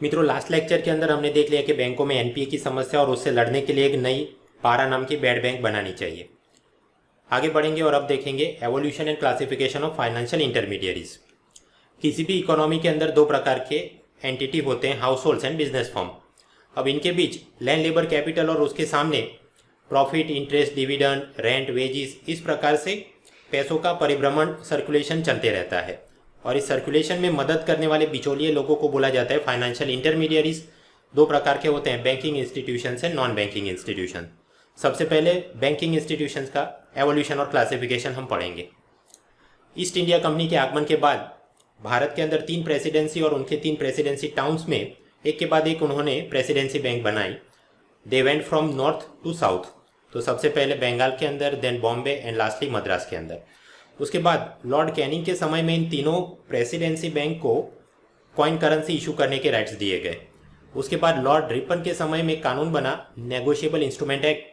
मित्रों, last lecture के अंदर हमने देख लिया कि बैंकों में एनपीए की समस्या और उससे लड़ने के लिए एक नई पारा नाम की बैड बैंक बनानी चाहिए। आगे बढ़ेंगे और अब देखेंगे evolution and classification of financial intermediaries. किसी भी इकोनॉमी के अंदर दो प्रकार के एंटिटी होते हैं, households and business firm. अब इनके बीच लैंड, लेबर, कैपिटल और उसके सामने profit, interest, dividend, rent, wages, इस प्रकार से पैसों का परिभ्रमण, सर्कुलेशन चलते रहता है। और इस सर्कुलेशन में मदद करने वाले बिचौलिए लोगों को बोला जाता है फाइनेंशियल इंटरमीडियरीज। दो प्रकार के होते हैं, banking institutions and non banking institution. सबसे पहले बैंकिंग इंस्टीट्यूशंस का एवोल्यूशन और क्लासिफिकेशन हम पढ़ेंगे। ईस्ट इंडिया कंपनी के आगमन के बाद भारत के अंदर 3 प्रेसिडेंसी और उनके 3 प्रेसिडेंसी टाउन्स में एक के बाद एक उन्होंने प्रेसिडेंसी बैंक बनाई। They went from north to south. तो सबसे पहले बंगाल के अंदर, then Bombay and lastly Madras के अंदर। उसके बाद लॉर्ड कैनिंग के समय में इन तीनों प्रेसिडेंसी बैंक को कॉइन करेंसी इशू करने के राइट्स दिए गए। उसके बाद लॉर्ड रिपन के समय में कानून बना, नेगोशिएबल इंस्ट्रूमेंट एक्ट,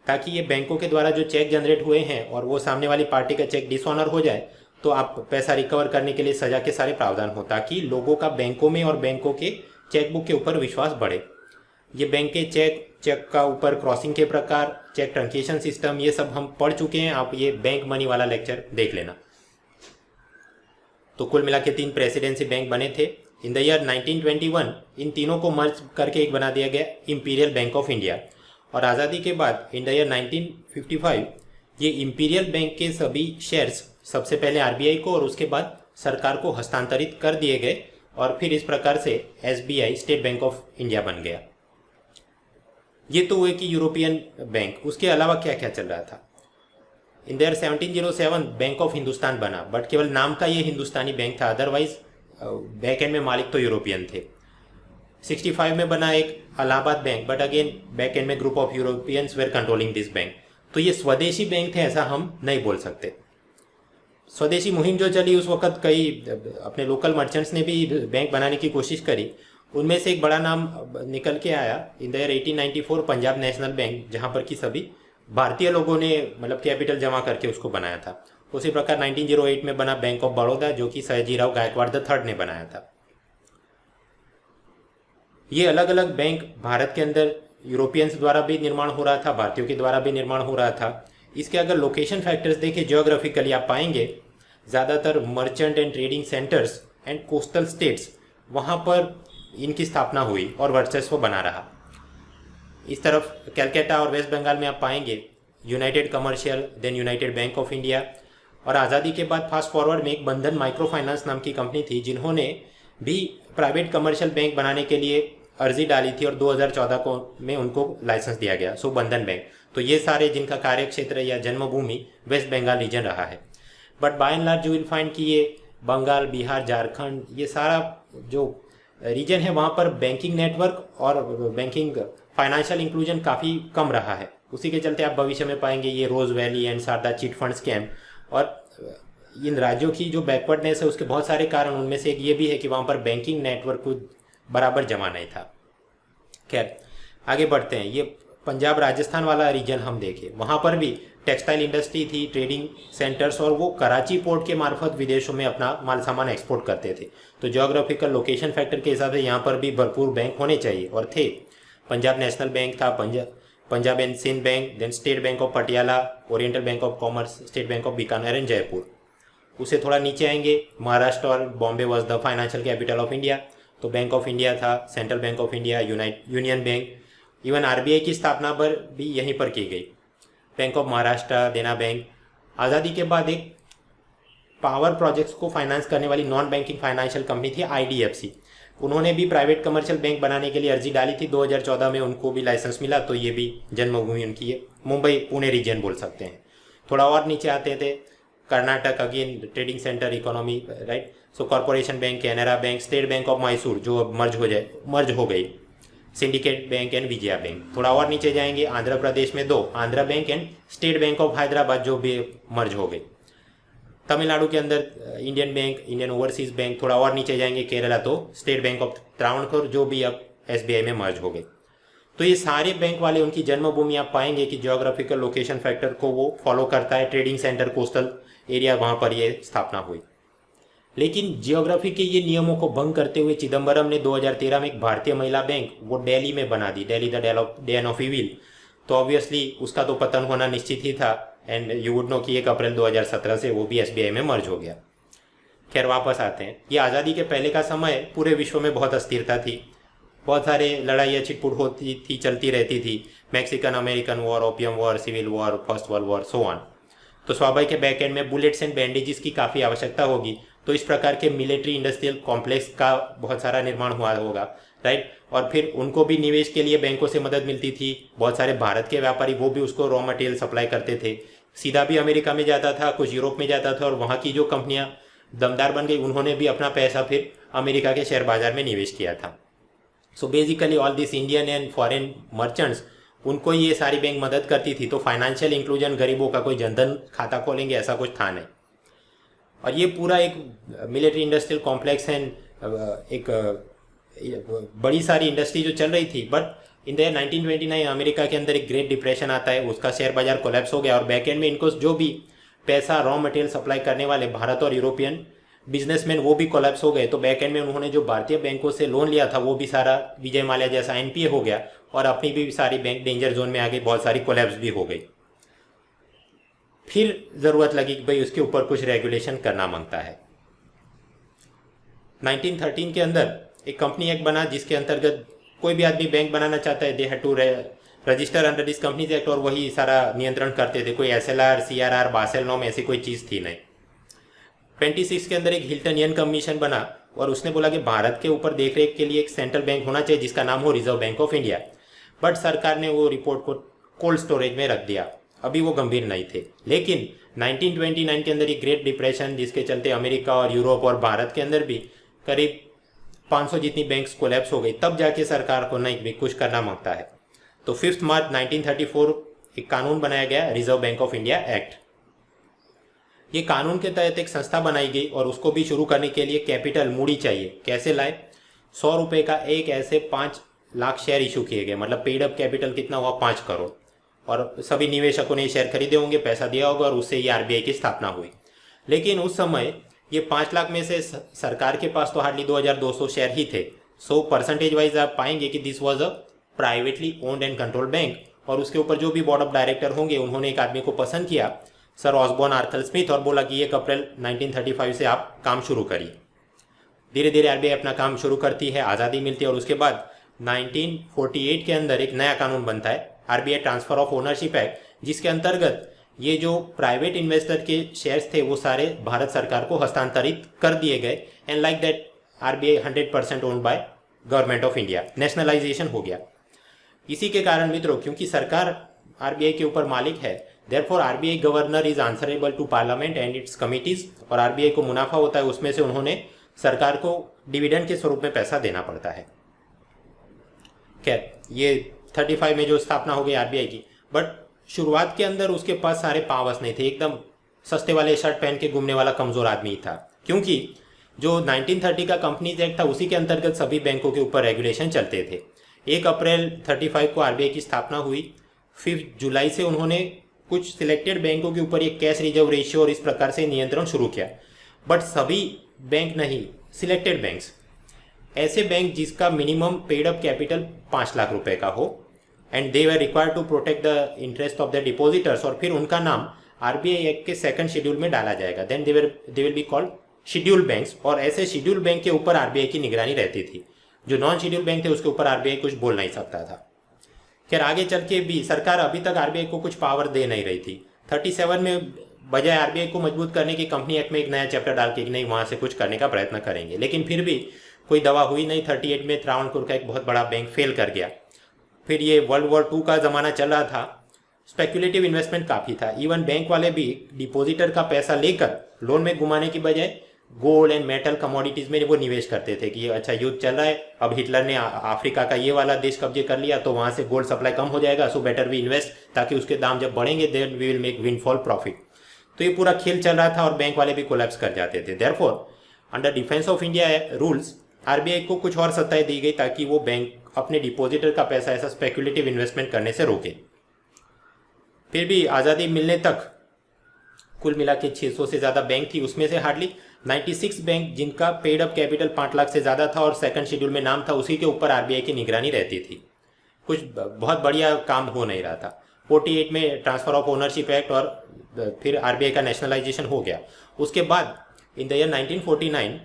ताकि ये बैंकों के द्वारा जो चेक जनरेट हुए हैं और वो सामने वाली पार्टी का चेक डिसऑनर हो जाए तो आप पैसा रिकवर करने के लिए सजा के सारे प्रावधान हो, ताकि लोगों का बैंकों में और बैंकों के चेकबुक के ऊपर विश्वास बढ़े। ये बैंक के चेक का ऊपर क्रॉसिंग के प्रकार, चेक ट्रंकेशन सिस्टम, ये सब हम पढ़ चुके हैं। आप ये बैंक मनी वाला लेक्चर देख लेना। तो कुल मिला के 3 प्रेसिडेंसी बैंक बने थे। इन द ईयर 1921 इन तीनों को मर्ज करके एक बना दिया गया, इंपीरियल बैंक ऑफ इंडिया। और आज़ादी के बाद इन द ईयर 1955 ये इंपीरियल बैंक के सभी शेयर्स सबसे पहले आरबीआई को और उसके बाद सरकार को हस्तांतरित कर दिए गए और फिर इस प्रकार से SBI, state bank of India बन गया। ये तो हुए कि यूरोपियन बैंक। उसके अलावा क्या क्या चल रहा था। In the year 1707 bank of Hindustan बना, बट केवल नाम का ये हिंदुस्तानी बैंक था, अदरवाइज बैक एंड में मालिक तो यूरोपियन थे। 65 में बना एक Allahabad bank, but again back end में group of Europeans were controlling this bank. तो ये स्वदेशी बैंक थे ऐसा हम नहीं बोल सकते। स्वदेशी मुहिम जो चली उस वक्त कई अपने लोकल मर्चेंट्स ने भी बैंक बनाने की कोशिश करी। उनमें से एक बड़ा नाम निकल के आया इन the year 1894 Punjab national bank, जहां पर कि सभी भारतीय लोगों ने मतलब कैपिटल जमा करके उसको बनाया था। उसी प्रकार 1908 में बना बैंक ऑफ बड़ौदा, जो कि सयाजीराव गायकवाड़ III ने बनाया था। ये अलग अलग बैंक भारत के अंदर यूरोपियंस द्वारा भी निर्माण हो रहा था, भारतीयों के द्वारा भी निर्माण हो रहा था। इसके अगर लोकेशन फैक्टर्स देखें जियोग्राफिकली, आप पाएंगे ज़्यादातर merchant and trading centres and coastal states, वहाँ पर इनकी स्थापना हुई और वर्चस्व बना रहा। इस तरफ कलकत्ता और वेस्ट बंगाल में आप पाएंगे united commercial, then united bank of India. और आज़ादी के बाद फास्ट फॉरवर्ड में एक बंधन माइक्रो फाइनेंस नाम की कंपनी थी, जिन्होंने भी प्राइवेट कमर्शियल बैंक बनाने के लिए अर्जी डाली थी और 2014 में उनको लाइसेंस दिया गया, सो बंधन बैंक। तो ये सारे जिनका कार्य क्षेत्र या जन्मभूमि वेस्ट बंगाल रीजन रहा है। But by and large you will find कि ये बंगाल, बिहार, झारखंड, ये सारा जो रीजन है वहाँ पर बैंकिंग नेटवर्क और बैंकिंग फाइनेंशियल इंक्लूजन काफ़ी कम रहा है। उसी के चलते आप भविष्य में पाएंगे ये Rose Valley and Sharda chit fund scam. और इन राज्यों की जो बैकवर्डनेस है उसके बहुत सारे कारण, उनमें से एक ये भी है कि वहाँ पर बैंकिंग नेटवर्क को बराबर जमा नहीं था। खैर आगे बढ़ते हैं। ये पंजाब राजस्थान वाला रीजन हम देखें, वहाँ पर भी टेक्सटाइल इंडस्ट्री थी, ट्रेडिंग सेंटर्स, और वो कराची पोर्ट के मार्फत विदेशों में अपना माल सामान एक्सपोर्ट करते थे। तो ज्योग्राफिकल लोकेशन फैक्टर के हिसाब से यहाँ पर भी भरपूर बैंक होने चाहिए और थे। पंजाब नेशनल बैंक था, Punjab and Sindh bank, then state bank of Patiala, oriental bank of commerce, state bank of Bikaner and Jaipur. उसे थोड़ा नीचे आएंगे, महाराष्ट्र और Bombay was the financial capital of India. तो बैंक ऑफ इंडिया था, central bank of India, union bank, even RBI की स्थापना पर भी यहीं पर की गई। बैंक ऑफ महाराष्ट्र, देना बैंक। आज़ादी के बाद एक पावर प्रोजेक्ट्स को फाइनेंस करने वाली नॉन बैंकिंग फाइनेंशियल कंपनी थी आईडीएफसी। उन्होंने भी प्राइवेट कमर्शियल बैंक बनाने के लिए अर्जी डाली थी। 2014 में उनको भी लाइसेंस मिला। तो ये भी जन्मभूमि उनकी है, मुंबई पुणे रीजन बोल सकते हैं। थोड़ा और नीचे आते थे, Karnataka, again trading centre economy, right. So corporation bank, Canara bank, state bank of Mysore जो अब मर्ज हो गई, syndicate bank and Vijaya bank. थोड़ा और नीचे जाएंगे, आंध्र प्रदेश में 2, Andhra bank and state bank of Hyderabad जो भी मर्ज हो गई। तमिलनाडु के अंदर Indian bank, Indian overseas bank. थोड़ा और नीचे जाएंगे केरला, तो स्टेट बैंक ऑफ त्रावणकोर जो भी अब एसबीआई में मर्ज हो गई। तो ये सारे बैंक वाले उनकी जन्मभूमि आप पाएंगे कि ज्योग्राफिकल लोकेशन फैक्टर को वो फॉलो करता है। ट्रेडिंग सेंटर, कोस्टल एरिया, वहाँ पर ये स्थापना हुई। लेकिन जियोग्राफी के ये नियमों को भंग करते हुए चिदम्बरम ने 2013 में एक भारतीय महिला बैंक वो दिल्ली में बना दी, Delhi the den of evil. तो ऑब्वियसली उसका तो पतन होना निश्चित ही था, एंड यू वुड नो कि 1 अप्रैल 2017 से वो भी एसबीआई में मर्ज हो गया। खैर वापस आते हैं। ये आज़ादी के पहले का समय पूरे विश्व में बहुत अस्थिरता थी, बहुत सारे लड़ाइयाँ छिटपुट होती थी, चलती रहती थी। Mexican American war, opium war, civil war, first world war, so on. तो स्वाभाविक के बैक एंड में बुलेट्स एंड बैंडेजेस की काफ़ी आवश्यकता होगी, तो इस प्रकार के मिलिट्री इंडस्ट्रियल कॉम्प्लेक्स का बहुत सारा निर्माण हुआ होगा, राइट। और फिर उनको भी निवेश के लिए बैंकों से मदद मिलती थी। बहुत सारे भारत के व्यापारी वो भी उसको रॉ मटेरियल सप्लाई करते थे, सीधा भी अमेरिका में जाता था, कुछ यूरोप में जाता था, और वहाँ की जो कंपनियाँ दमदार बन गई उन्होंने भी अपना पैसा फिर अमेरिका के शेयर बाजार में निवेश किया था। So basically all this Indian and foreign merchants, उनको ये सारी बैंक मदद करती थी। तो फाइनेंशियल इंक्लूजन, गरीबों का कोई जनधन खाता खोलेंगे ऐसा कुछ था नहीं। और ये पूरा एक मिलिट्री इंडस्ट्रियल कॉम्प्लेक्स एंड एक बड़ी सारी इंडस्ट्री जो चल रही थी। बट इन द 1929 अमेरिका के अंदर एक ग्रेट डिप्रेशन आता है, उसका शेयर बाजार कोलैप्स हो गया, और बैक एंड में इनको जो भी पैसा रॉ मटेरियल सप्लाई करने वाले भारत और यूरोपियन बिजनेसमैन वो भी कोलैप्स हो गए। तो बैक एंड में उन्होंने जो भारतीय बैंकों से लोन लिया था वो भी सारा विजय माल्या जैसा एनपीए हो गया, और अपनी भी सारी बैंक डेंजर जोन में आ गई, बहुत सारी कोलैप्स भी हो गई। फिर ज़रूरत लगी कि भाई उसके ऊपर कुछ रेगुलेशन करना मांगता है। 1913 के अंदर एक कंपनी एक्ट बना, जिसके अंतर्गत कोई भी आदमी बैंक बनाना चाहता है, they had to register under this companies act, और वही सारा नियंत्रण करते थे। कोई एसएलआर, सीआरआर, बासेल नॉर्म ऐसी कोई चीज़ थी नहीं। 26 के अंदर एक हिल्टन यन कमीशन बना, और उसने बोला कि भारत के ऊपर देखरेख के लिए एक सेंट्रल बैंक होना चाहिए जिसका नाम हो reserve bank of India. But सरकार ने वो रिपोर्ट को कोल्ड स्टोरेज में रख दिया, अभी वो गंभीर नहीं थे। लेकिन 1929 के अंदर ये ग्रेट डिप्रेशन, जिसके चलते अमेरिका और यूरोप और भारत के अंदर भी करीब 500 जितनी बैंक्स कोलैप्स हो गई, तब जाके सरकार को नहीं भी कुछ करना मांगता है। तो 5 मार्च 1934 एक कानून बनाया गया, reserve bank of India act. ये कानून के तहत एक संस्था बनाई गई, और उसको भी शुरू करने के लिए कैपिटल, मूड़ी चाहिए। कैसे लाए? 100 रुपये का एक ऐसे 5 लाख शेयर इशू किए गए, मतलब पेड अप कैपिटल कितना हुआ? 5 करोड़। और सभी निवेशकों ने शेयर खरीदे होंगे, पैसा दिया होगा, और उससे ये आरबीआई की स्थापना हुई। लेकिन उस समय ये 5 लाख में से सरकार के पास तो हार्डली 2200 शेयर ही थे। सो परसेंटेज वाइज आप पाएंगे कि this was a privately owned and control bank. और उसके ऊपर जो भी बोर्ड ऑफ डायरेक्टर होंगे, उन्होंने एक आदमी को पसंद किया, सर ऑसबॉर्न आर्थर स्मिथ, और बोला कि 1 अप्रैल 1935 से आप काम शुरू करिए। धीरे धीरे आरबीआई अपना काम शुरू करती है, आज़ादी मिलती है, और उसके बाद 1948 के अंदर एक नया कानून बनता है, RBI transfer of ownership act, जिसके अंतर्गत ये जो प्राइवेट इन्वेस्टर के शेयर्स थे वो सारे भारत सरकार को हस्तांतरित कर दिए गए। And like that RBI 100% owned by government of India, nationalisation हो गया। इसी के कारण मित्रों, क्योंकि सरकार आरबीआई के ऊपर मालिक है, therefore RBI governor is answerable to parliament and its committees, और आरबीआई को मुनाफा होता है, उसमें से उन्होंने सरकार को डिविडेंड के स्वरूप में पैसा देना पड़ता है। खैर, ये 35 में जो स्थापना हो गई आरबीआई की, बट शुरुआत के अंदर उसके पास सारे पावर्स नहीं थे, एकदम सस्ते वाले शर्ट पहन के घूमने वाला कमजोर आदमी था। क्योंकि जो 1930 का कंपनीज एक्ट था, उसी के अंतर्गत सभी बैंकों के ऊपर रेगुलेशन चलते थे। 1 अप्रैल 35 को आरबीआई की स्थापना हुई। 5 जुलाई से उन्होंने कुछ सिलेक्टेड बैंकों के ऊपर एक कैश रिजर्व रेशियो और इस प्रकार से नियंत्रण शुरू किया। बट सभी बैंक नहीं, सिलेक्टेड बैंक्स, ऐसे बैंक जिसका minimum paid up capital 5 lakh रुपए का हो, and they were required to protect the interest of the depositors, और फिर उनका नाम आरबीआई एक्ट के 2nd शेड्यूल में डाला जाएगा। Then they will be called schedule banks, और ऐसे शेड्यूल बैंक के ऊपर आरबीआई की निगरानी रहती थी। जो नॉन शेड्यूल बैंक थे उसके ऊपर आरबीआई कुछ बोल नहीं सकता था। खैर, आगे चल के भी सरकार अभी तक आरबीआई को कुछ पावर दे नहीं रही थी। 37 में बजाय आरबीआई को मजबूत करने की कंपनी एक्ट में एक नया चैप्टर डाल के नहीं, वहाँ से कुछ करने का प्रयत्न करेंगे, लेकिन फिर भी कोई दवा हुई नहीं। 38 में त्रावणकोर का एक बहुत बड़ा बैंक फेल कर गया। फिर ये वर्ल्ड वॉर 2 का ज़माना चल रहा था, स्पेक्युलेटिव इन्वेस्टमेंट काफ़ी था। इवन बैंक वाले भी डिपॉजिटर का पैसा लेकर लोन में घुमाने की बजाय गोल्ड एंड मेटल कमोडिटीज़ में वो निवेश करते थे कि अच्छा युद्ध चल रहा है, अब हिटलर ने अफ्रीका का ये वाला देश कब्जे कर लिया तो वहाँ से गोल्ड सप्लाई कम हो जाएगा, सो बेटर वी इन्वेस्ट, ताकि उसके दाम जब बढ़ेंगे then we will make windfall profit. तो ये पूरा खेल चल रहा था और बैंक वाले भी कोलैप्स कर जाते थे। Therefore under defence of India rules RBI को कुछ और सत्ताएं दी गई ताकि वो बैंक अपने डिपॉजिटर का पैसा ऐसा स्पेक्युलेटिव इन्वेस्टमेंट करने से रोके। फिर भी आज़ादी मिलने तक कुल मिला के 600 से ज़्यादा बैंक थी, उसमें से हार्डली 96 बैंक जिनका पेड अप कैपिटल 5 लाख से ज़्यादा था और सेकंड शेड्यूल में नाम था, उसी के ऊपर आरबीआई की निगरानी रहती थी। कुछ बहुत बढ़िया काम हो नहीं रहा था। 48 में ट्रांसफर ऑफ ओनरशिप एक्ट और फिर आरबीआई का नेशनलाइजेशन हो गया। उसके बाद इन द ईयर 1949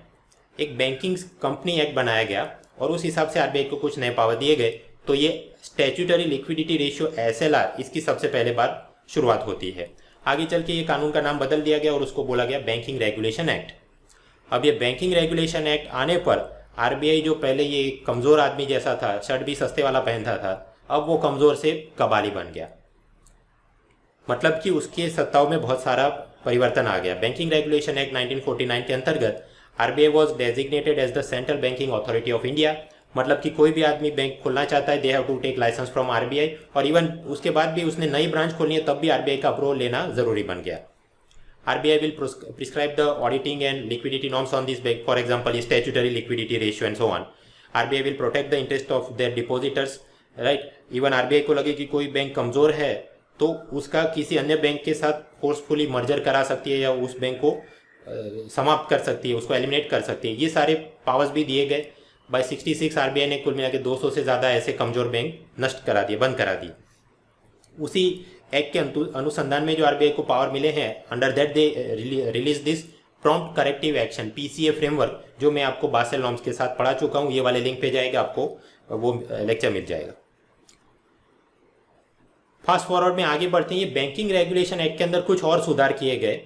एक बैंकिंग कंपनी एक्ट बनाया गया और उस हिसाब से आरबीआई को कुछ नए पावर दिए गए। तो ये स्टैट्यूटरी लिक्विडिटी रेशियो एसएलआर, इसकी सबसे पहले बार शुरुआत होती है। आगे चल के ये कानून का नाम बदल दिया गया और उसको बोला गया बैंकिंग रेगुलेशन एक्ट। अब ये बैंकिंग रेगुलेशन एक्ट आने पर आरबीआई जो पहले ये कमज़ोर आदमी जैसा था, शर्ट भी सस्ते वाला पहनता था, अब वो कमज़ोर से कबाली बन गया। मतलब कि उसके सत्ताओं में बहुत सारा परिवर्तन आ गया। बैंकिंग रेगुलेशन एक्ट 1949 के अंतर्गत RBI was designated as the central banking authority of India. मतलब कि कोई भी आदमी बैंक खोलना चाहता है, they have to take licence from RBI, और इवन उसके बाद भी उसने नई ब्रांच खोलनी है तब भी आरबीआई का अप्रूवल लेना जरूरी बन गया। RBI will prescribe the auditing and liquidity norms on this bank, for example, statutory liquidity ratio and so on. RBI will protect the interest of their depositors, right? Even RBI को लगे कि कोई bank कमज़ोर है तो उसका किसी अन्य बैंक के साथ फोर्सफुली मर्जर करा सकती है या उस बैंक को समाप्त कर सकती है, उसको एलिमिनेट कर सकती है। ये सारे पावर्स भी दिए गए। बाय 66 आरबीआई ने कुल मिला के 200 से ज़्यादा ऐसे कमज़ोर बैंक नष्ट करा दिए, बंद करा दिए। उसी एक्ट के अनुसंधान में जो आरबीआई को पावर मिले हैं, under that they release this prompt corrective action PCA framework, जो मैं आपको बासेल नॉर्म्स के साथ पढ़ा चुका हूँ। ये वाले लिंक पे जाएगा, आपको वो लेक्चर मिल जाएगा। फास्ट फॉरवर्ड में आगे बढ़ते हैं। ये बैंकिंग रेगुलेशन एक्ट के अंदर कुछ और सुधार किए गए।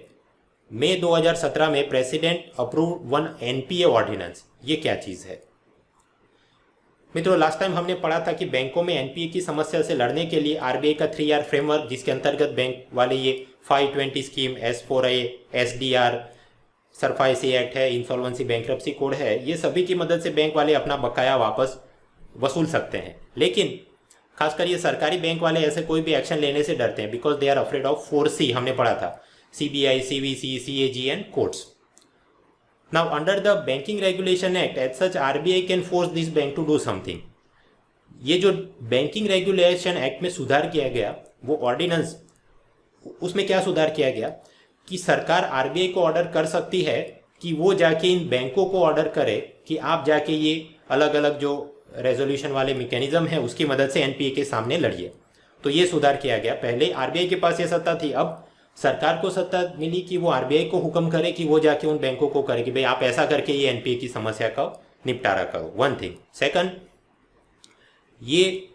मई 2017 में president approve one NPA ordinance. ये क्या चीज़ है मित्रों? लास्ट टाइम हमने पढ़ा था कि बैंकों में एनपीए की समस्या से लड़ने के लिए आरबीआई का 3R फ्रेमवर्क, जिसके अंतर्गत बैंक वाले ये 520 scheme, S4A, SDR, SARFAESI act है, इंसॉल्वेंसी बैंक्रप्सी कोड है, ये सभी की मदद से बैंक वाले अपना बकाया वापस वसूल सकते हैं। लेकिन खासकर ये सरकारी बैंक वाले ऐसे कोई भी एक्शन लेने से डरते हैं, because they are afraid of 4C। हमने पढ़ा था CBI, CVC, CAG and courts. Now, under the Banking Regulation Act, as such, RBI can force this bank to do something. ये जो बैंकिंग रेगुलेशन एक्ट में सुधार किया गया, वो ऑर्डिनेंस, उसमें क्या सुधार किया गया कि सरकार आरबीआई को ऑर्डर कर सकती है कि वो जाके इन बैंकों को ऑर्डर करे कि आप जाके ये अलग अलग जो रेजोल्यूशन वाले मैकेनिज्म है उसकी मदद से एनपीए के सामने लड़िए। तो ये सुधार किया गया। पहले आरबीआई के पास ये सत्ता थी, अब सरकार को सत्ता मिली कि वो आरबीआई को हुक्म करे कि वो जाके उन बैंकों को करे कि भाई आप ऐसा करके ये एनपीए की समस्या का निपटारा करो। One thing. सेकंड, ये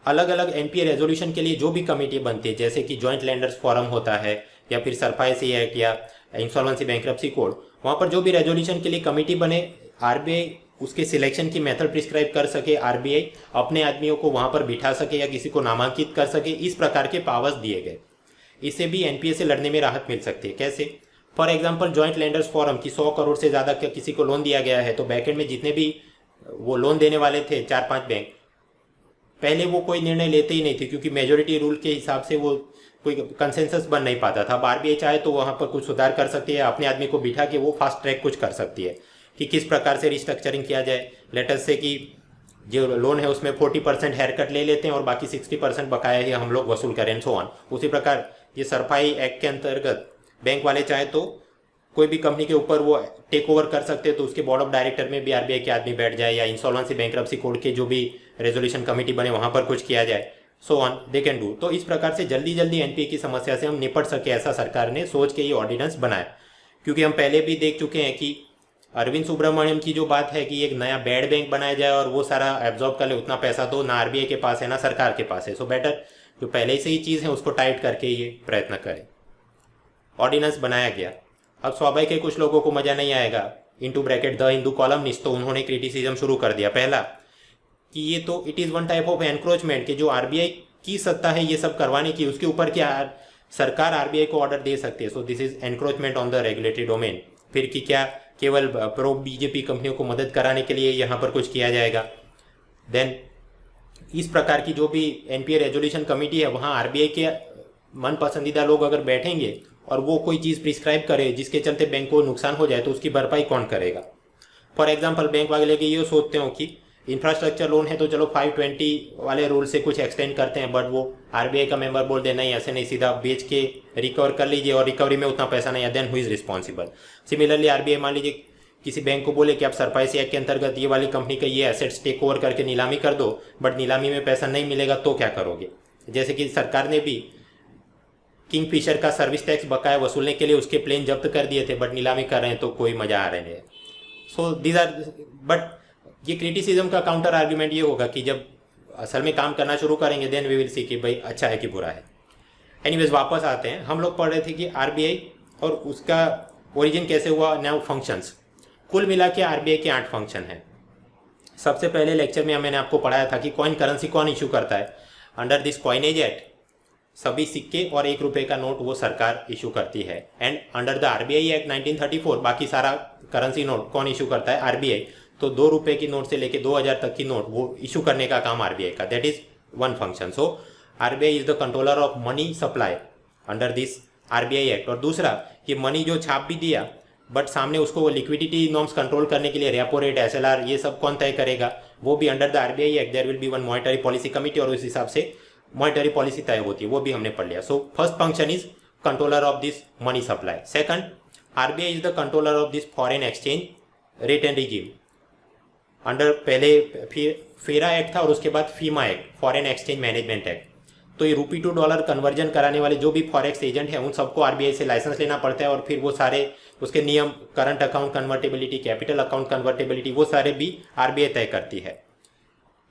अलग अलग एनपीए रेजोल्यूशन के लिए जो भी कमेटी बनती है, जैसे कि जॉइंट लैंडर्स फोरम होता है या फिर सरफाइसी एक्ट या इंसॉल्वेंसी बैंक्रप्सी कोड, वहाँ पर जो भी रेजोल्यूशन के लिए कमेटी बने, आरबीआई उसके सिलेक्शन की मेथड प्रिस्क्राइब कर सके, आरबीआई अपने आदमियों को वहाँ पर बिठा सके या किसी को नामांकित कर सके। इस प्रकार के पावर्स दिए गए। इससे भी एनपीए से लड़ने में राहत मिल सकती है। कैसे? For example, joint landers forum की 100 करोड़ से ज़्यादा का किसी को लोन दिया गया है, तो बैकएंड में जितने भी वो लोन देने वाले थे 4-5 बैंक, पहले वो कोई निर्णय लेते ही नहीं थे क्योंकि मेजोरिटी रूल के हिसाब से वो कोई कंसेंसस बन नहीं पाता था। अब आरबीआई चाहे तो वहाँ पर कुछ सुधार कर सकती है, अपने आदमी को बिठा के वो फास्ट ट्रैक कुछ कर सकती है कि किस प्रकार से रिस्ट्रक्चरिंग किया जाए। लेटर से कि जो लोन है उसमें 40% हेयर कट ले लेते हैं और बाकी 60% बकाया ही हम लोग वसूल करें, सो ऑन। उसी प्रकार ये सरफाई एक्ट के अंतर्गत बैंक वाले चाहे तो कोई भी कंपनी के ऊपर वो टेक ओवर कर सकते हैं, तो उसके बोर्ड ऑफ डायरेक्टर में भी आरबीआई के आदमी बैठ जाए या इंसॉल्वेंसी बैंक्रप्सी कोड के जो भी रेजोल्यूशन कमेटी बने वहाँ पर कुछ किया जाए, so on they can do. तो इस प्रकार से जल्दी जल्दी एनपीए की समस्या से हम निपट सके, ऐसा सरकार ने सोच के ये ऑर्डिनेंस बनाया। क्योंकि हम पहले भी देख चुके हैं कि अरविंद सुब्रमण्यम की जो बात है कि एक नया बैड बैंक बनाया जाए और वो सारा एब्जॉर्ब कर ले, उतना पैसा तो ना आरबीआई के पास है ना सरकार के पास है। सो बेटर जो पहले से ही चीज़ है उसको टाइट करके ये प्रयत्न करें। ऑर्डिनेंस बनाया गया। अब स्वाभाविक है कुछ लोगों को मजा नहीं आएगा। Into bracket the Hindu columnist, तो उन्होंने क्रिटिसिज्म शुरू कर दिया। पहला कि ये तो it is one type of encroachment, कि जो आरबीआई की सत्ता है ये सब करवाने की, उसके ऊपर क्या सरकार आरबीआई को ऑर्डर दे सकती है। So this is encroachment on the regulatory domain. फिर कि क्या केवल प्रो बीजेपी कंपनियों को मदद कराने के लिए यहाँ पर कुछ किया जाएगा। देन इस प्रकार की जो भी एनपीए रेजोल्यूशन कमेटी है वहाँ आरबीआई के मन पसंदीदा लोग अगर बैठेंगे और वो कोई चीज़ प्रिस्क्राइब करे जिसके चलते बैंक को नुकसान हो जाए, तो उसकी भरपाई कौन करेगा। फॉर एग्जांपल, बैंक वाले के ये सोचते हो कि इंफ्रास्ट्रक्चर लोन है तो चलो 520 वाले रूल से कुछ एक्सटेंड करते हैं, बट वो आरबीआई का मेंबर बोल दे नहीं ऐसे नहीं, सीधा बेच के रिकवर कर लीजिए और रिकवरी में उतना पैसा नहीं है, then who is responsible. Similarly RBI मान लीजिए किसी बैंक को बोले कि आप सरफासी एक्ट के अंतर्गत ये वाली कंपनी का ये एसेट्स टेक ओवर करके नीलामी कर दो, बट नीलामी में पैसा नहीं मिलेगा तो क्या करोगे। जैसे कि सरकार ने भी किंगफिशर का सर्विस टैक्स बकाया वसूलने के लिए उसके प्लेन जब्त कर दिए थे, बट नीलामी कर रहे हैं तो कोई मजा आ रहे हैं। सो दीज आर, बट ये क्रिटिसिज्म का काउंटर आर्ग्यूमेंट ये होगा कि जब असल में काम करना शुरू करेंगे देन वी विल सी कि भाई अच्छा है कि बुरा है। एनीवेज वापस आते हैं, हम लोग पढ़ रहे थे कि आरबीआई और उसका ओरिजिन कैसे हुआ, नाउ फंक्शंस। कुल मिला के आरबीआई के 8 फंक्शन हैं। सबसे पहले लेक्चर में मैंने आपको पढ़ाया था कि कॉइन करेंसी कौन इशू करता है। अंडर दिस कॉइनेज एक्ट सभी सिक्के और 1 रुपये का नोट वो सरकार इशू करती है। And under the RBI act 1934 बाकी सारा करेंसी नोट कौन इशू करता है, आरबीआई। तो 2 रुपये की नोट से लेके 2000 तक की नोट वो इशू करने का काम आरबीआई का, that is one function. So RBI is the controller of money supply under this RBI act. और दूसरा, ये मनी जो छाप भी दिया बट सामने उसको लिक्विडिटी नॉर्म्स कंट्रोल करने के लिए रेपो रेट, एसएलआर, ये सब कौन तय करेगा, वो भी under the RBI act there will be one monetary policy committee और उस हिसाब से मॉनेटरी पॉलिसी तय होती है, वो भी हमने पढ़ लिया। So first function is controller of this money supply. Second, RBI is the controller of this foreign exchange rate and regime. Under पहले फेरा एक्ट था और उसके बाद FEMA act, foreign exchange management act. तो ये रूपी टू डॉलर कन्वर्जन कराने वाले जो भी फॉरेक्स एजेंट हैं उन सबको आरबीआई से लाइसेंस लेना पड़ता है और फिर वो सारे उसके नियम, current account convertibility, capital account convertibility, वो सारे भी आरबीआई तय करती है।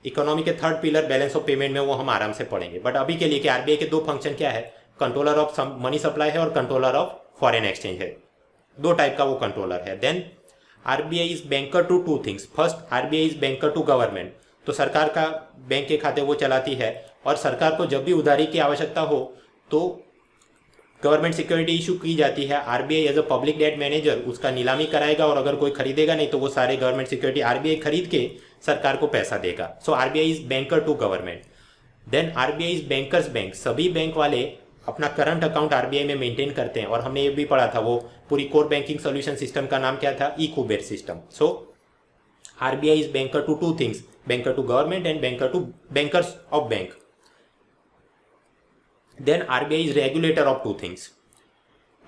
इकोनॉमी के third pillar balance of payment में वो हम आराम से पढ़ेंगे, बट अभी के लिए कि आरबीआई के 2 फंक्शन क्या है, कंट्रोलर ऑफ मनी सप्लाई है और कंट्रोलर ऑफ फॉरेन एक्सचेंज है। 2 टाइप का वो कंट्रोलर है। Then RBI is banker to 2 things. First, RBI is banker to government. तो सरकार का बैंक के खाते वो चलाती है और सरकार को जब भी उधारी की आवश्यकता हो तो गवर्नमेंट सिक्योरिटी इशू की जाती है। RBI as a public debt manager उसका नीलामी कराएगा और अगर कोई खरीदेगा नहीं तो वो सारे गवर्नमेंट सिक्योरिटी आरबीआई खरीद के सरकार को पैसा देगा। So RBI is banker to government. Then RBI is bankers bank. सभी बैंक वाले अपना करंट अकाउंट आरबीआई में मेंटेन करते हैं और हमने ये भी पढ़ा था, वो पूरी कोर बैंकिंग सोल्यूशन सिस्टम का नाम क्या था, e Kuber system. So RBI is banker to 2 things, banker to government and banker to bankers of bank. Then RBI is regulator of 2 things.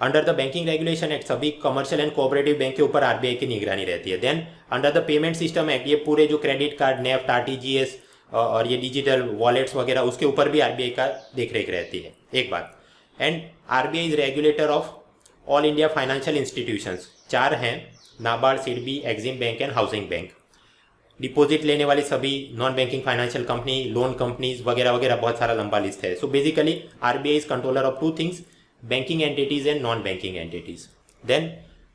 Under the banking regulation act सभी commercial and cooperative bank के ऊपर RBI की निगरानी रहती है। Then under the payment system act ये पूरे जो क्रेडिट कार्ड, नेफ्ट, आरटीजीएस और ये डिजिटल वॉलेट्स वगैरह उसके ऊपर भी आरबीआई का देखरेख रहती है। एक बात। And RBI is regulator of all India financial institutions. 4 हैं, NABARD, SIDBI, Exim bank and housing bank. Deposit लेने वाली सभी non banking financial company, loan companies वगैरह वगैरह, बहुत सारा लंबा लिस्ट है। So basically RBI is controller of 2 things, banking entities and non banking entities. Then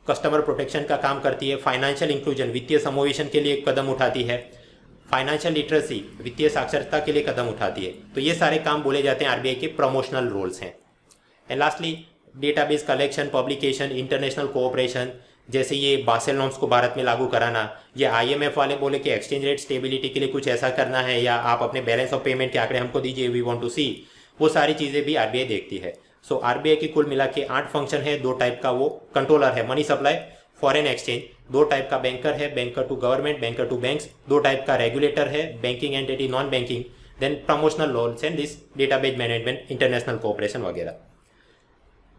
customer protection का काम करती है, फाइनेंशियल इंक्लूजन, वित्तीय समावेशन के लिए कदम उठाती है, फाइनेंशियल लिटरेसी, वित्तीय साक्षरता के लिए कदम उठाती है। तो ये सारे काम बोले जाते हैं आरबीआई के प्रमोशनल रोल्स हैं। And lastly database collection, publication, international cooperation, जैसे ये बासेल नॉर्म्स को भारत में लागू कराना, ये आईएमएफ वाले बोले कि एक्सचेंज रेट स्टेबिलिटी के लिए कुछ ऐसा करना है या आप अपने बैलेंस ऑफ पेमेंट के आंकड़े हमको दीजिए, वी वांट टू सी, वो सारी चीज़ें भी आरबीआई देखती है। सो आरबीआई की कुल मिला के 8 फंक्शन है। 2 टाइप का वो कंट्रोलर है, money supply, foreign exchange. 2 type का बैंकर है, banker to government, banker to banks. 2 type का रेगुलेटर है, banking entity, non banking. Then promotional roles and this database management, international cooperation वगैरह।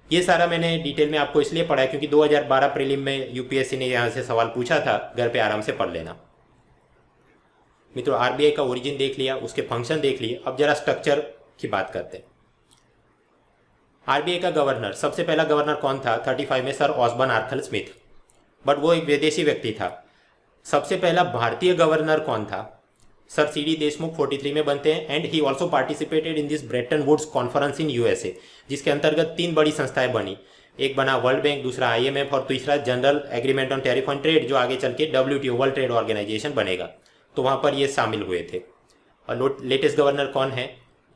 ये सारा मैंने डिटेल में आपको इसलिए पढ़ा है क्योंकि 2012 प्रीलिम में यूपीएससी ने यहाँ से सवाल पूछा था, घर पे आराम से पढ़ लेना। मित्रों, आरबीआई का ओरिजिन देख लिया, उसके फंक्शन देख लिए, अब जरा स्ट्रक्चर की बात करते हैं। आरबीआई का गवर्नर, सबसे पहला गवर्नर कौन था 35 में, sir Osborne Arthur Smith, but वो एक विदेशी व्यक्ति था। सबसे पहला भारतीय गवर्नर कौन था, सर सीडी देशमुख 43 में बनते हैं। And he also participated in this Bretton Woods conference in USA, जिसके अंतर्गत 3 बड़ी संस्थाएं बनी। एक बना वर्ल्ड बैंक, दूसरा आईएमएफ और तीसरा general agreement on tariff on trade, जो आगे चल के डब्ल्यूटीओ, वर्ल्ड ट्रेड ऑर्गेनाइजेशन बनेगा। तो वहां पर ये शामिल हुए थे। और लेटेस्ट गवर्नर कौन है,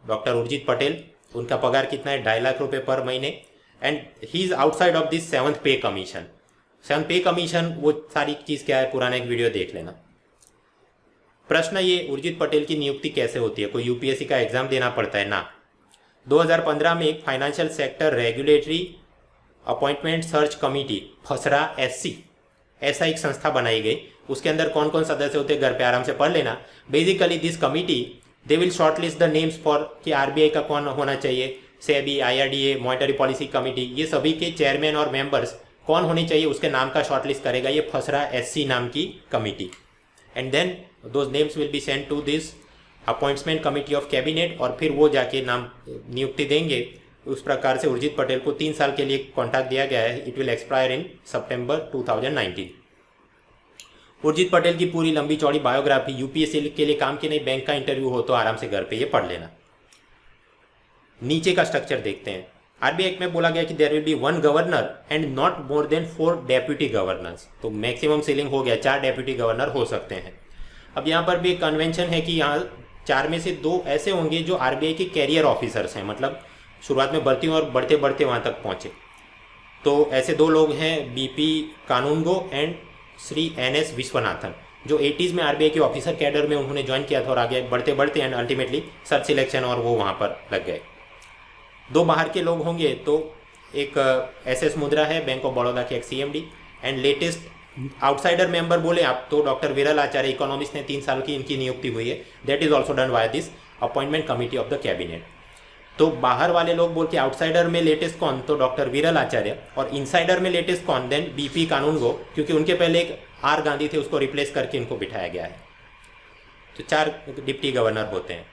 डॉक्टर उर्जित पटेल। उनका पगार कितना है, 2.5 लाख रुपए पर महीने। And he is outside of this 7th पे कमीशन। 7th पे कमीशन वो सारी चीज क्या है, पुराना एक वीडियो देख लेना। प्रश्न ये, उर्जित पटेल की नियुक्ति कैसे होती है, कोई यूपीएससी का एग्जाम देना पड़ता है ना। 2015 में एक financial sector regulatory appointment search committee, FSRA SC, ऐसा एक संस्था बनाई गई उसके अंदर कौन कौन सदस्य होते हैं घर पे आराम से पढ़ लेना। Basically this committee they will shortlist the names for कि आरबीआई का कौन होना चाहिए, SEBI, IRDA, monetary policy committee, ये सभी के चेयरमैन और मेंबर्स कौन होने चाहिए उसके नाम का शॉर्टलिस्ट करेगा ये फसरा एससी नाम की committee. And then those names will be send to this appointment committee of cabinet, और फिर वो जाके नाम नियुक्ति देंगे। उस प्रकार से उर्जित पटेल को 3 साल के लिए कॉन्ट्रैक्ट दिया गया है। इट विल एक्सपायर इन सितंबर 2019। उर्जित पटेल की पूरी लंबी चौड़ी बायोग्राफी यूपीएससी के लिए काम की नहीं, बैंक का इंटरव्यू हो तो आराम से घर पे ये पढ़ लेना। नीचे का स्ट्रक्चर देखते हैं। आरबीआई एक्ट में बोला गया कि there will be 1 governor and not more than 4 deputy governors. तो मैक्सिमम सीलिंग हो गया, 4 डेप्यूटी गवर्नर हो सकते हैं। अब यहाँ पर भी एक कन्वेंशन है कि यहाँ 4 में से 2 ऐसे होंगे जो आरबीआई के कैरियर ऑफिसर्स हैं, मतलब शुरुआत में भर्ती और बढ़ते बढ़ते वहाँ तक पहुँचे। तो ऐसे 2 लोग हैं, BP Kanungo and Shri NS Vishwanathan, जो 80s में आरबीआई के ऑफिसर कैडर में उन्होंने ज्वाइन किया था और आगे बढ़ते बढ़ते एंड अल्टीमेटली सर्च सिलेक्शन और वो वहाँ पर लग गए। 2 बाहर के लोग होंगे, तो एक एसएस मुद्रा है, बैंक ऑफ बड़ौदा के एक CMD, and latest outsider member बोले आप तो डॉक्टर विरल आचार्य, इकोनॉमिस्ट ने 3 साल की इनकी नियुक्ति हुई है। That is also done by this appointment committee of the cabinet. तो बाहर वाले लोग बोल के आउटसाइडर में लेटेस्ट कौन, तो डॉक्टर विरल आचार्य, और इनसाइडर में लेटेस्ट कौन, देन बीपी कानूनगो, क्योंकि उनके पहले एक आर गांधी थे, उसको रिप्लेस करके इनको बिठाया गया है। तो 4 डिप्टी गवर्नर होते हैं।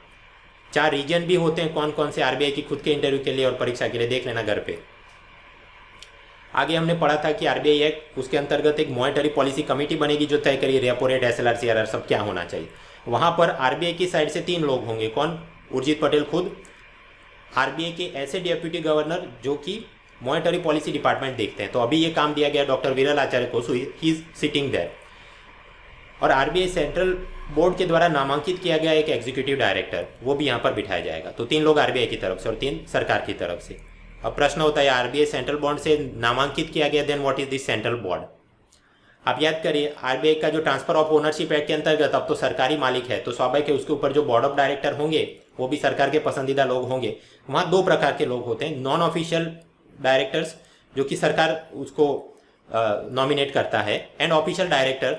4 रीजन भी होते हैं, कौन कौन से आरबीआई की खुद के इंटरव्यू के लिए और परीक्षा के लिए, देख लेना घर पे। आगे हमने पढ़ा था कि आरबीआई एक्ट, उसके अंतर्गत एक मॉनेटरी पॉलिसी कमेटी बनेगी जो तय करेगी रेपो रेट, एसएलआर, सीआरआर सब क्या होना चाहिए। वहां पर आरबीआई की साइड से 3 लोग होंगे, कौन, उर्जित पटेल खुद, आरबीआई के ऐसे डेप्यूटी गवर्नर जो कि मॉनेटरी पॉलिसी डिपार्टमेंट देखते हैं। तो अभी ये काम दिया गया डॉक्टर विरल आचार्य को, सो ही इज सिटिंग देयर। और आरबीआई सेंट्रल बोर्ड के द्वारा नामांकित किया गया एक एग्जीक्यूटिव डायरेक्टर, वो भी यहाँ पर बिठाया जाएगा। तो 3 लोग आरबीआई की तरफ से और 3 सरकार की तरफ से। अब प्रश्न होता है आरबीआई सेंट्रल बोर्ड से नामांकित किया गया, then what is this central board. आप याद करिए आरबीआई का जो ट्रांसफर ऑफ ओनरशिप एक्ट के अंतर्गत अब तो सरकारी मालिक है, तो स्वाभाविक है उसके ऊपर जो बोर्ड ऑफ डायरेक्टर होंगे वो भी सरकार के पसंदीदा लोग होंगे। वहाँ 2 प्रकार के लोग होते हैं, नॉन ऑफिशियल डायरेक्टर्स जो कि सरकार उसको नॉमिनेट करता है, एंड ऑफिशियल डायरेक्टर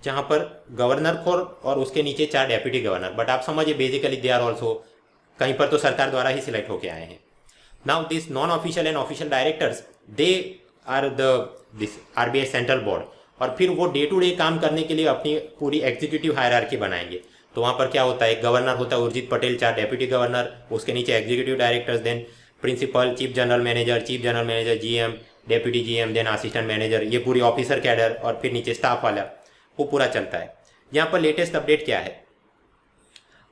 जहाँ पर गवर्नर को और उसके नीचे 4 डेप्यूटी गवर्नर। बट आप समझिए बेसिकली दे आर ऑल्सो कहीं पर तो सरकार द्वारा ही सिलेक्ट होके आए हैं। Now this non official and official directors they are this RBI central board, और फिर वो डे टू डे काम करने के लिए अपनी पूरी एग्जीक्यूटिव हायरार्की बनाएंगे। तो वहाँ पर क्या होता है, गवर्नर होता है उर्जित पटेल, 4 डेप्यूटी गवर्नर, उसके नीचे executive directors, then principal, chief general manager, GM, deputy GM, then assistant manager, ये पूरी ऑफिसर कैडर, और फिर नीचे स्टाफ वाला, वो पूरा चलता है। यहाँ पर लेटेस्ट अपडेट क्या है,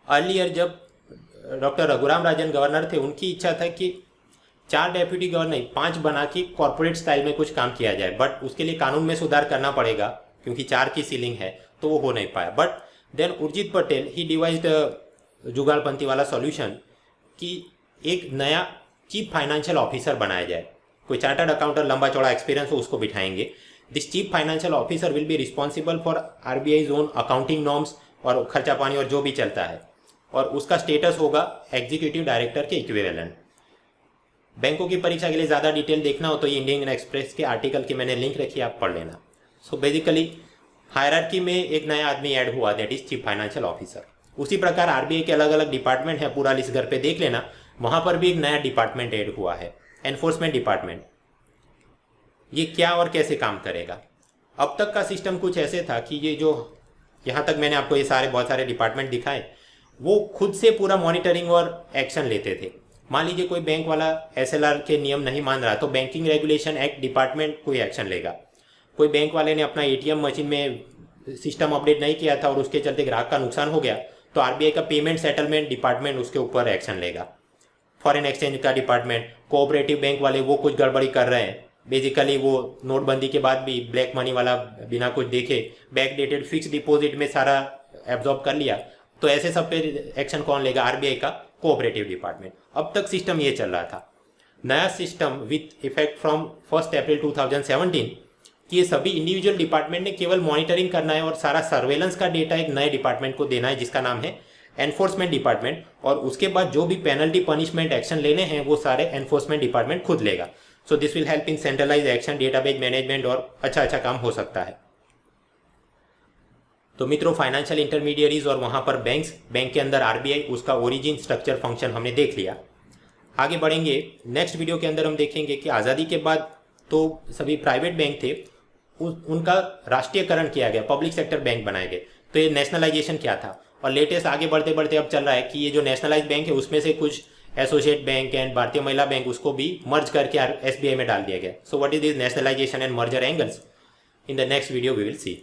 अर्लियर जब डॉक्टर रघुराम राजन गवर्नर थे, उनकी इच्छा था कि 4 डेप्यूटी गवर्नर 5 बना के कॉर्पोरेट स्टाइल में कुछ काम किया जाए, बट उसके लिए कानून में सुधार करना पड़ेगा क्योंकि 4 की सीलिंग है, तो वो हो नहीं पाया। बट देन उर्जित पटेल ही डिवाइज्ड जुगाड़पंथी वाला सॉल्यूशन कि एक नया चीफ फाइनेंशियल ऑफिसर बनाया जाए, कोई चार्टर्ड अकाउंटेंट लंबा चौड़ा एक्सपीरियंस हो उसको बिठाएंगे। This chief financial officer will be responsible for RBI own accounting norms और खर्चा पानी और जो भी चलता है, और उसका स्टेटस होगा एग्जीक्यूटिव डायरेक्टर के इक्विवेलेंट। बैंकों की परीक्षा के लिए ज़्यादा डिटेल देखना हो तो ये इंडियन एक्सप्रेस के आर्टिकल की मैंने लिंक रखी, आप पढ़ लेना। सो बेसिकली हायरार्की में एक नया आदमी ऐड हुआ, that is chief financial officer. उसी प्रकार आरबीआई के अलग अलग डिपार्टमेंट है, पूरा लिस्ट घर पे देख लेना, वहां पर भी एक नया डिपार्टमेंट ऐड हुआ है, एनफोर्समेंट डिपार्टमेंट। ये क्या और कैसे काम करेगा। अब तक का सिस्टम कुछ ऐसे था कि ये जो यहाँ तक मैंने आपको ये बहुत सारे डिपार्टमेंट दिखाए, वो खुद से पूरा मॉनिटरिंग और एक्शन लेते थे। मान लीजिए कोई बैंक वाला एसएलआर के नियम नहीं मान रहा तो बैंकिंग रेगुलेशन एक्ट डिपार्टमेंट कोई एक्शन लेगा। कोई बैंक वाले ने अपना एटीएम मशीन में सिस्टम अपडेट नहीं किया था और उसके चलते ग्राहक का नुकसान हो गया, तो आरबीआई का पेमेंट सेटलमेंट डिपार्टमेंट उसके ऊपर एक्शन लेगा। फॉरेन एक्सचेंज का डिपार्टमेंट, कोऑपरेटिव बैंक वाले वो कुछ गड़बड़ी कर रहे हैं, बेसिकली वो नोटबंदी के बाद भी ब्लैक मनी वाला बिना कुछ देखे बैक डेटेड फिक्स डिपॉजिट में सारा एब्जॉर्ब कर लिया, तो ऐसे सब पे एक्शन कौन लेगा, आरबीआई का कोऑपरेटिव डिपार्टमेंट। अब तक सिस्टम ये चल रहा था। नया सिस्टम विथ इफेक्ट फ्रॉम 1 अप्रैल 2017 कि ये सभी इंडिविजुअल डिपार्टमेंट ने केवल मॉनिटरिंग करना है और सारा सर्वेलेंस का डेटा एक नए डिपार्टमेंट को देना है जिसका नाम है एनफोर्समेंट डिपार्टमेंट, और उसके बाद जो भी पेनल्टी पनिशमेंट एक्शन लेने हैं वो सारे एनफोर्समेंट डिपार्टमेंट खुद लेगा। So this will help in centralize action, database management और अच्छा काम हो सकता है। तो मित्रों, फाइनेंशियल इंटरमीडियरीज और वहाँ पर बैंक्स, बैंक के अंदर आरबीआई, उसका ओरिजिन, स्ट्रक्चर, फंक्शन हमने देख लिया। आगे बढ़ेंगे। नेक्स्ट वीडियो के अंदर हम देखेंगे कि आज़ादी के बाद तो सभी प्राइवेट बैंक थे, उनका राष्ट्रीयकरण किया गया, पब्लिक सेक्टर बैंक बनाए गए। तो ये नेशनलाइजेशन क्या था, और लेटेस्ट आगे बढ़ते बढ़ते अब चल रहा है कि ये जो नेशनलाइज बैंक है उसमें से कुछ एसोसिएट बैंक एंड भारतीय महिला बैंक उसको भी मर्ज करके एसबीआई में डाल दिया गया। So what is this nationalization and merger angles? In the next video we will C.